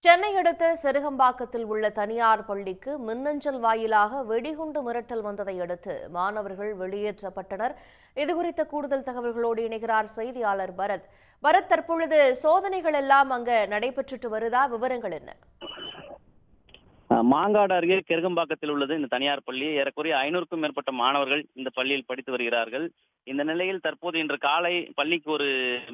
சென்னை அடுத்த செருகம்பாக்கத்தில் உள்ள தனியார் பள்ளிக்கு மின்னஞ்சல் வாயிலாக வெடிகுண்டு மிரட்டல் வந்ததை அடுத்து மாணவர்கள் வெளியேற்றப்பட்டனர். இதுகுறித்த கூடுதல் தகவல்களோடு இணைகிறார் செய்தியாளர் பரத். தற்பொழுது சோதனைகள் எல்லாம் அங்க நடைபெற்றுட்டு வருதா? விவரங்கள் என்ன? மாங்காடு அருகே கெருகம்பாக்கத்தில் உள்ளது இந்த தனியார் பள்ளி. ஏறக்குறைய 500க்கும் மேற்பட்ட மாணவர்கள் இந்த பள்ளியில் படித்து வருகிறார்கள். இந்த நிலையில் தற்போது இன்று காலை பள்ளிக்கு ஒரு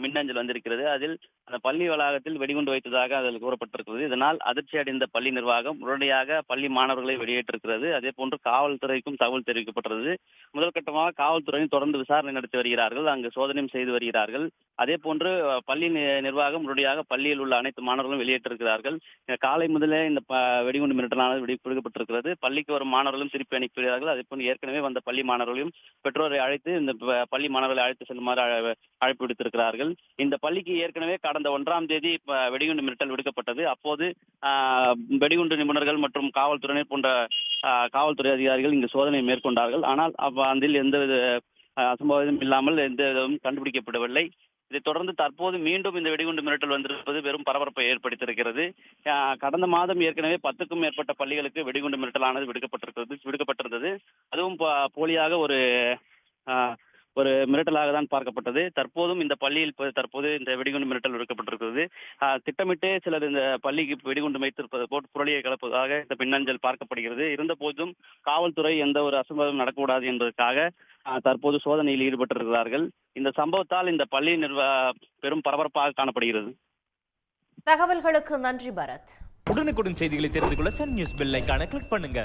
மின்னஞ்சல் வந்திருக்கிறது. அதில் அந்த பள்ளி வளாகத்தில் வெடிகுண்டு வைத்ததாக அதில் கூறப்பட்டிருக்கிறது. இதனால் அதிர்ச்சி அடைந்த பள்ளி நிர்வாகம் உடனடியாக பள்ளி மாணவர்களை வெளியேற்றிருக்கிறது. அதே போன்று காவல்துறைக்கும் தகவல் தெரிவிக்கப்பட்டுள்ளது. முதல் கட்டமாக காவல்துறையும் தொடர்ந்து விசாரணை நடத்தி வருகிறார்கள். அங்கு சோதனையும் செய்து வருகிறார்கள். அதே போன்று பள்ளி நிர்வாகம் உடனடியாக பள்ளியில் உள்ள அனைத்து மாணவர்களும் வெளியேற்றிருக்கிறார்கள். காலை முதலே இந்த வெடிகுண்டு மிரட்டலானது விடுக்கப்பட்டிருக்கிறது. பள்ளிக்கு வரும் மாணவர்களும் திருப்பி அனுப்புகிறார்கள். அதே போன்று ஏற்கனவே வந்த பள்ளி மாணவர்களையும் பெற்றோரை அழைத்து இந்த பள்ளி மாணவர்களை அழைத்து செல்லுமாறு அழைப்பு விடுத்திருக்கிறார்கள். இந்த பள்ளிக்கு ஏற்கனவே கடந்த 1ஆம் தேதி வெடிகுண்டு மிரட்டல் விடுக்கப்பட்டது. அப்போது வெடிகுண்டு நிபுணர்கள் மற்றும் காவல்துறையினர் போன்ற காவல்துறை அதிகாரிகள் இங்கு சோதனை மேற்கொண்டார்கள். ஆனால் அதில் எந்த அசம்பாவிதம் இல்லாமல் எந்த விதமும் கண்டுபிடிக்கப்படவில்லை. இதைத் தொடர்ந்து தற்போது மீண்டும் இந்த வெடிகுண்டு மிரட்டல் வந்திருப்பது பெரும் பரபரப்பை ஏற்படுத்தியிருக்கிறது. கடந்த மாதம் ஏற்கனவே 10க்கும் மேற்பட்ட பள்ளிகளுக்கு வெடிகுண்டு மிரட்டலானது விடுக்கப்பட்டிருந்தது. அதுவும் போலியாக ஒரு மிரட்டலாக தான் பார்க்கப்பட்டது. தற்போதும் இந்த பள்ளியில் தற்போது இந்த வெடிகுண்டு மிரட்டல் விடுக்கப்பட்டிருக்கிறது. திட்டமிட்டே சிலர் இந்த பள்ளிக்கு வெடிகுண்டு வைத்திருப்பது போட்டு புரளியை கலப்பதாக இந்த மின்னஞ்சல் பார்க்கப்படுகிறது. இருந்த போதும் காவல்துறை எந்த ஒரு அசம்பாவிதம் நடக்கக்கூடாது என்பதற்காக தற்போது சோதனையில் ஈடுபட்டிருக்கிறார்கள். இந்த சம்பவத்தால் இந்த பள்ளி பெரும் பரபரப்பாக காணப்படுகிறது. தகவல்களுக்கு நன்றி பரத். உடனுக்குடன் செய்திகளை தெரிந்து கொள்ள சன் நியூஸ் பெல் ஐகானை கிளிக் பண்ணுங்க.